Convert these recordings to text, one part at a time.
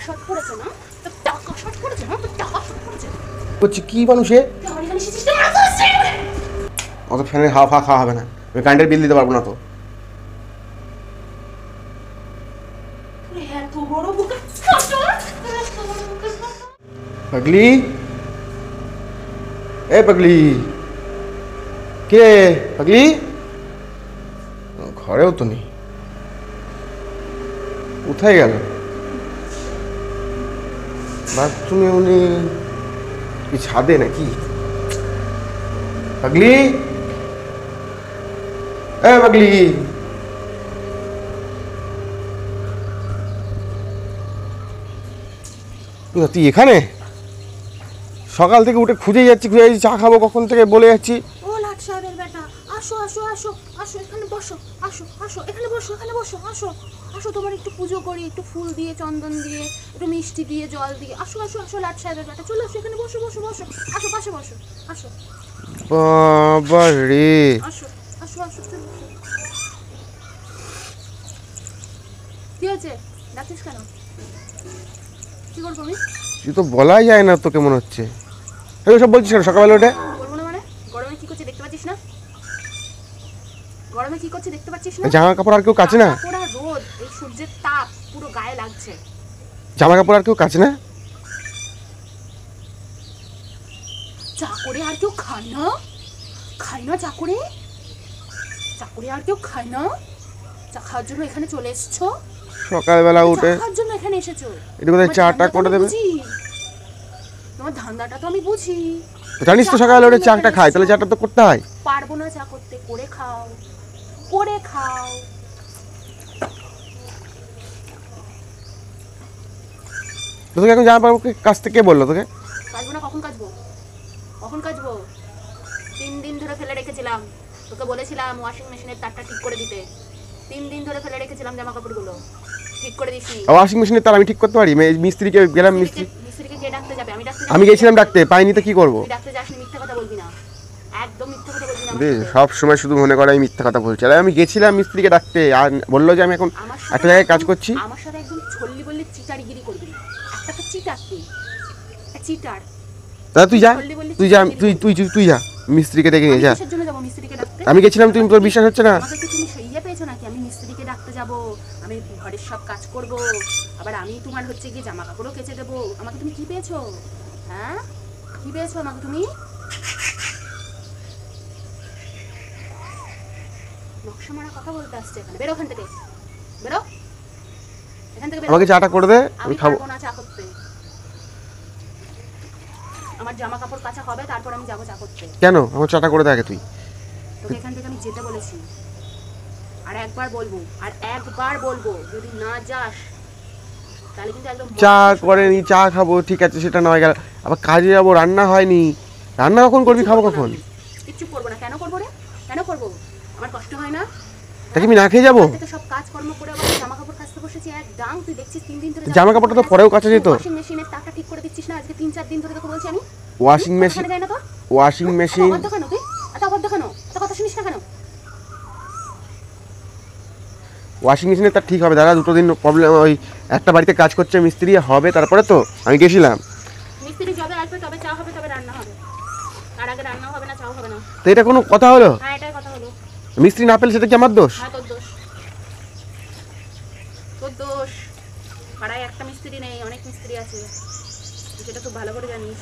Short পড়েছে না, তো টাকা শর্ট পড়েছে না, তো টাকা শর্ট পড়েছে। বলছি কি মানুষে অত ফ্যানের হাওয়া ফাওয়া খাওয়া হবে না, আমি কারেন্টের বিল দিতে পারবো না তো। পাগলি, এ পাগলি, কে পাগলি? ঘরেও তো নেই, কোথায় গেল? বাথরুমে উনি কি ছাদে নাকি? পাগলি, এ পাগলি, তুই এখানে? সকাল থেকে উঠে খুঁজে যাচ্ছি চা খাবো কখন থেকে বলে যাচ্ছি। ও লাট সাহেবের বেটা, আসো আসো আসো আসো, এখানে বসো, আসো আসো, এখানে বসো, এখানে বসো, আসো আসো, তোমার একটু পুজো করি, একটু ফুল দিয়ে, চন্দন দিয়ে, একটু মিষ্টি দিয়ে, জল দিয়ে, আসো আসো আসো লাট সাহেবের বেটা, চলে আসো এখানে, বসো বসো বসো, আসো পাশে বসো, আসো বাবা রে, আসো আসো আসো, চলো আসো। কি হয়েছে, ডাকিস কেন? কি করবো আমি? তুই তো বলাই যায় না তোকে মনে হচ্ছে। এগুলো সব বলছিস কেন সকালবেলা উঠে? বলবো না মানে? গরমে কি করছে দেখতে পাচ্ছিস না? গরমে কি করছে দেখতে পাচ্ছিস না? জামা কাপড় আর কেউ কাচে না? পুরো রোদ, এই সূর্যের তাপ পুরো গায়ে লাগছে। জামা কাপড় আর কেউ কাচে না? চা করে আর কেউ খায় না? খায় না চা করে? চা করে আর কেউ খায় না? চা খাওয়ার জন্য এখানে চলে এসছো? সকালবেলা উঠে চা খাওয়ার জন্য এখানে এসেছো? এটা কোথায় চাটা করে দেবে? তোমার ধান্দাটা তো আমি বুঝি। জানিস তো সকালে উঠে চাটা খায়, তাহলে চাটা তো করতে হয়। পারবো না চা করতে, করে খাও, করে খাও। তোকে এখন জামা কাপড় কাচতে কে বললো তোকে? কাচবো না, কখন কাচবো? কখন কাচবো? 3 দিন ধরে ফেলে রেখেছিলাম, তোকে বলেছিলাম ওয়াশিং মেশিনের তারটা ঠিক করে দিতে। 3 দিন ধরে ফেলে রেখেছিলাম জামা কাপড়গুলো, ঠিক করে দিসনি। ওয়াশিং মেশিনের তার আমি ঠিক করতে পারি? মিস্ত্রিকে গেলাম, মিস্ত্রিকে কে ডাকতে যাবে? আমি গেছিলাম ডাকতে, পাইনি তো কি করবো? তুই ডাকতে যাসনি, মিথ্যা কথা বলবি না, একদম মিথ্যা কথা বলবি না। সব সময় শুধু মনে করে আমি মিথ্যা কথা বলছি। আরে আমি গেছিলাম মিস্ত্রিকে ডাকতে, আর বললো যে আমি এখন একটা জায়গায় কাজ করছি। আমার সাথে একদম ছল্লি বললি চিটারিগিরি করবি না, একটা তো চিটার, তুই চিটার। দাদা তুই যা, তুই যা, তুই যা মিস্ত্রিকে ডেকে নিয়ে যা। কিসের জন্য যাব মিস্ত্রিকে ডাকতে? আমি গেছিলাম, তুমি তোর বিশ্বাস হচ্ছে না? আমাকে কি তুমি সইয়ে পেয়েছো নাকি আমি মিস্ত্রিকে ডাকতে যাব? আমি ঘরের সব কাজ করব, আবার আমি তোমার হচ্ছে গিয়ে জামা কাপড়ও কেচে দেবো। আমাকে তুমি কি পেয়েছো? হ্যাঁ, কি পেয়েছো আমাকে তুমি? নকশা মারা কথা বলতে আসছে এখানে, বেরো এখান থেকে, বেরো এখান থেকে, আমাকে চাটা করে দে, আমি খাবো। না চা করতে, আমার জামা কাপড় কাচা হবে, তারপর আমি যাবো চা করতে। কেন? আমার চাটা করে দে আগে তুই। তোকে এখান থেকে আমি যেতে বলেছি, আর একবার বলবো, আর একবার বলবো, যদি না যাস তাহলে কিন্তু একদম। চা করেনি, চা খাবো ঠিক আছে, সেটা নয় গেল, আবার কাজে যাবো, রান্না হয়নি, রান্না কখন করবি, খাবো কখন? কিচ্ছু করবো না। কেন করবো রে? কেন করবো? আমার কষ্ট হয় না? তাকে আমি না খেয়ে যাবো? সব কাজকর্ম করে আবার জামা কাপড় কাচতে বসেছি একদম। তুই দেখছিস 3 দিন ধরে জামা কাপড়টা তো পরেও কাচা যেত। ওয়াশিং মেশিনের তারটা ঠিক করে দিচ্ছিস না? আজকে 3-4 দিন ধরে তোকে বলছি আমি। ওয়াশিং মেশিন, ওয়াশিং মেশিন দেখানো, তুই এত অবাধ্য কেন? এত কথা শুনিস না কেন? ওয়াশিং মেশিনে তার ঠিক হবে দাদা, 2 দিন প্রবলেম। ওই একটা বাড়িতে কাজ করছে মিস্ত্রি হবে, তারপরে তো আমি গেছিলাম। মিস্ত্রি যবে আসবে তবে চা হবে, তবে রান্না হবে, আর আগে রান্না হবে না, চাও হবে না। তো এটা কোনো কথা হলো? হ্যাঁ, এটাই কথা হলো। মিস্ত্রি না পেলে সেটা কি আমার দোষ? হ্যাঁ, তোর দোষ, তোর দোষ। পাড়ায় একটা মিস্ত্রি নেই, অনেক মিস্ত্রি আছে, সেটা খুব ভালো করে জানিস।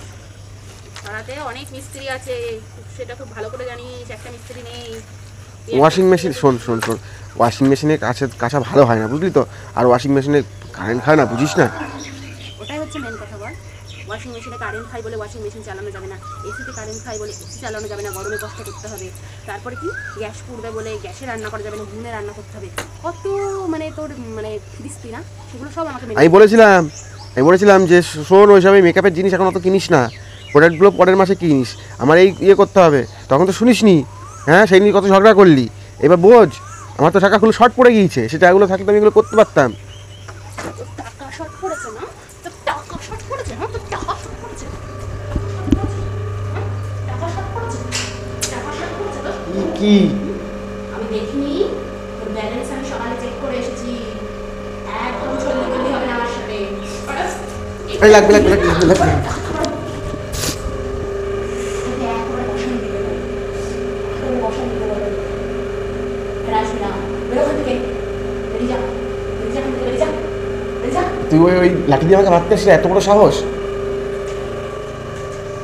পাড়াতে অনেক মিস্ত্রি আছে, সেটা খুব ভালো করে জানিস। একটা মিস্ত্রি নেই। ওয়াশিং মেশিন, শোন শোন শোন, ওয়াশিং মেশিনে কাঁচা ভালো হয় না, বুঝলি তো? আর ওয়াশিং মেশিনে কারেন্ট খায় না, বুঝিস না? ওটাই হচ্ছে মেন কথা। বল, ওয়াশিং মেশিনে কারেন্ট খাই বলে ওয়াশিং মেশিন চালানো যাবে না, এসিতে কারেন্ট খাই বলে এসি চালানো যাবে না, গরমে কষ্ট করতে হবে। তারপরে কি, গ্যাস পুড়বে বলে গ্যাসে রান্না করা যাবে না, উনুনে রান্না করতে হবে। কত মানে তোর মানে ফিরিস্তি না, সেগুলো সব আমাকে আমি বলেছিলাম যে শোন, ওইসব মেকআপের জিনিস এখন অত কিনিস না, প্রোডাক্টগুলো পরের মাসে কিনিস, আমার এই ইয়ে করতে হবে। তখন তো শুনিসনি, হ্যাঁ, সেই নিয়ে কত ঝগড়া করলি। এবার বোঝ, আমার তো টাকাগুলো শর্ট পড়ে গিয়েছে, সেটা এগুলো থাকলে আমি এগুলো করতে পারতাম। টাকা শর্ট পড়েছে না, তো টাকা শর্ট পড়েছে না, তো টাকা শর্ট পড়েছে, টাকা শর্ট পড়েছে, টাকা শর্ট পড়েছে তো কি? আমি দেখিনি, তোর ব্যালেন্স আমি সকালে চেক করে এসেছি। একদম চলতে হবে না আমার সাথে। আরে লাগবে লাগবে লাগবে লাগবে। তুই ওই লাঠি দিয়ে আমাকে মারতে আসলে এত বড় সাহস?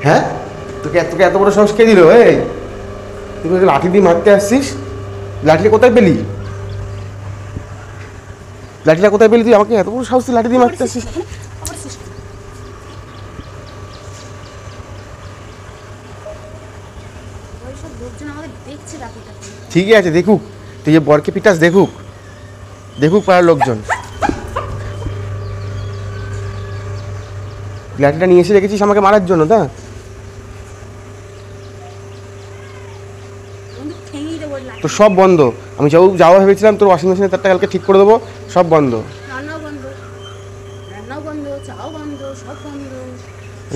হ্যাঁ, তোকে তোকে এত বড় সাহস কে দিল? এই তুই ওই লাঠি দিয়ে মারতে আসছিস? লাঠিটা কোথায় পেলি? লাঠিটা কোথায় পেলি তুই? আমাকে এত বড় সাহস তুই লাঠি দিয়ে মারতে আসছিস? ঠিকই আছে, দেখুক। তুই যে বরকে পিটাস, দেখুক দেখুক পাড়ার লোকজন। লাঠিটা নিয়ে এসে রেখেছিস আমাকে মারার জন্য, তা? তো সব বন্ধ। আমি যাওয়া ভেবেছিলাম তোর ওয়াশিং মেশিনের তারটা কালকে ঠিক করে দেবো, সব বন্ধ।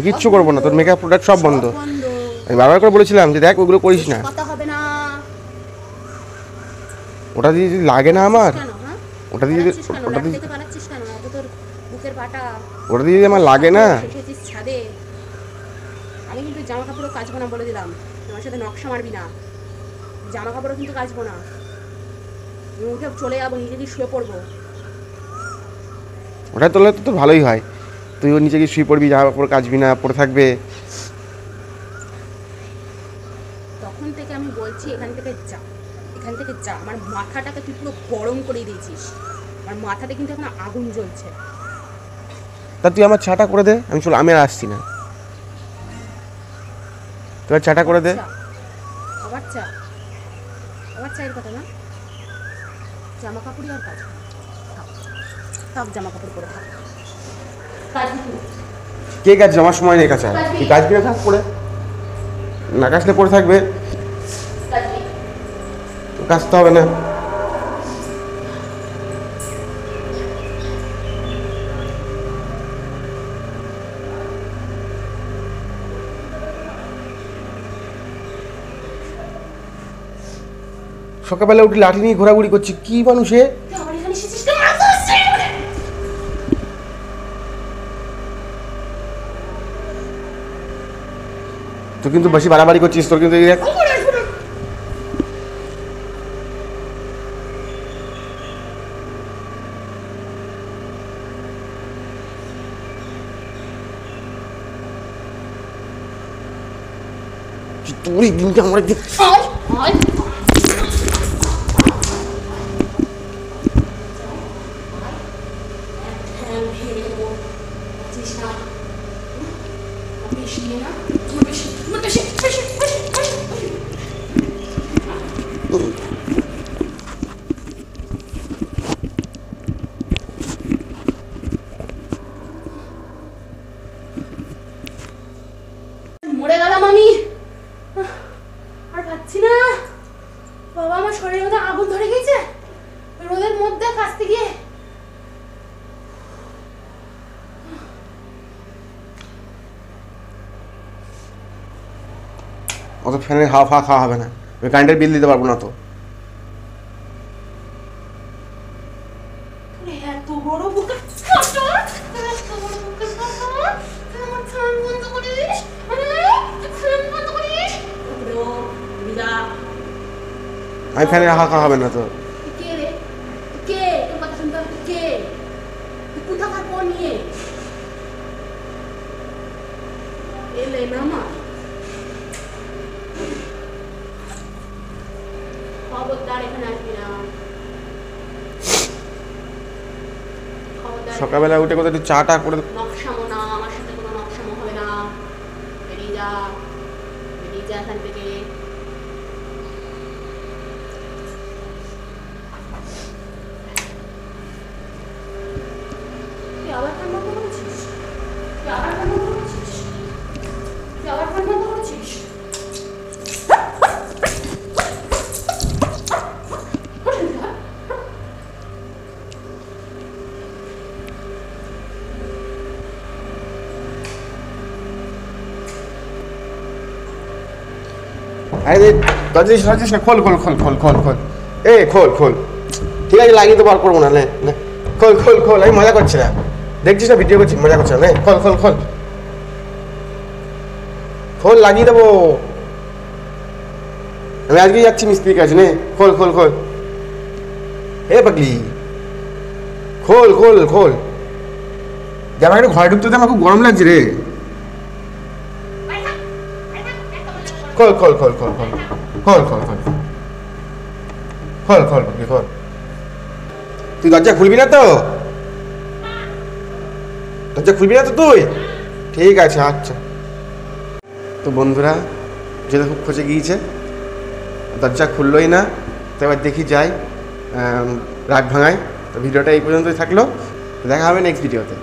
কিচ্ছু করবো না, তোর মেকআপ প্রোডাক্ট সব বন্ধ। আমি বারবার করে বলেছিলাম যে দেখ ওগুলো করিস না। ওটা দিয়ে যদি লাগে না আমার, ওটা দিয়ে যদি আমার লাগে না, আমি কিন্তু জামা কাপড়ও কাচবো না বলে দিলাম। আমার সাথে নকশা মারবি না, জামা কাপড়ও কিন্তু কাচবো না। আমি উঠে চলে যাবো, নিজে গিয়ে শুয়ে পড়বো। ওটা তোলে তো ভালোই হয়। তুই ওর নিচে গিয়ে শুয়ে পড়বি, জামা কাপড় কাচবি না, পড়ে থাকবে। তখন থেকে আমি বলছি এখান থেকে যা, এখান থেকে যা। আমার মাথাটাকে তুই পুরো গরম করে দিয়েছিস। আমার মাথাটা কিন্তু এখন আগুন জ্বলছে। তা তুই আমার চাটা করে দে, আমি আর আসছি না। তুই চাটা করে দে। আবার চা? আবার চায়ের কথা না? জামা কাপড়ই আর কাজ থাক, জামা কাপড় পরে থাক। কে কাজ? আমার সময় নেই কাছে। তুই কাজ কিনে থাক, পড়ে না কাজলে পড়ে থাকবে, কাজতে হবে না। সকালবেলা উঠে লাঠি নিয়ে ঘোরাঘুরি করছি, কি মানুষে? তুই কিন্তু বেশি বাড়াবাড়ি করছিস, তোর কিন্তু তোর এই দিনটা আমার মরে গেলাম আমি, আর পাচ্ছি না। বাবা, আমার শরীরের মধ্যে আগুন ধরে গেছে রোদের মধ্যে কাচতে গিয়ে। অত ফ্যানের হাওয়া ফাওয়া খাওয়া হবে না, আমি কারেন্টের বিল দিতে পারবো না। তো এত বড় বুকের আমি ফ্যানের হাওয়া খাওয়া হবে না। তো কে রে? কে? তোর কথা শুনতে হবে। কে? তুই কোথাকার পর নিয়ে এলে না? আমার খবরদার এখানে আসবি না। সকালবেলা উঠে কোথাও একটু চাটা করে। নকশামো না, আমার সাথে কোনো নকশামো হবে না। বেরিয়ে যা, বেরিয়ে যা এখান থেকে। তুই আবার ফোন বন্ধ করেছিস? তুই আবার ফোন বন্ধ করেছিস? তুই আবার ফোন বন্ধ করেছিস? আরে দরজা সাজিস না, খোল খোল খোল খোল খোল খোল। খোল খোল। ঠিক আছে, লাগিয়ে তো বার করবো না। খোল খোল খোল, আমি মজা করছি না। দেখছিস না ভিডিও করছি, মজা করছে না? খোল খোল খোল খোল, লাগিয়ে দেবো। আমি আজকেই যাচ্ছি মিস্ত্রির কাছে, নে খোল খোল খোল। হে পাগলি, খোল খোল খোল। যে আমাকে ঘরে ঢুকতে আমার খুব গরম লাগছে রে। খোল খোল খোল খোল খোল খোল খোল খোল খোল খোল পাগলি খোল। তুই দরজা খুলবি না তো? দরজা খুলবি না তো তুই? ঠিক আছে, আচ্ছা। তো বন্ধুরা, যেটা খুব খোঁজে গিয়েছে, দরজা খুললোই না। তো এবার দেখি যাই রাগ ভাঙায়। তো ভিডিওটা এই পর্যন্তই থাকলো, দেখা হবে নেক্সট ভিডিওতে।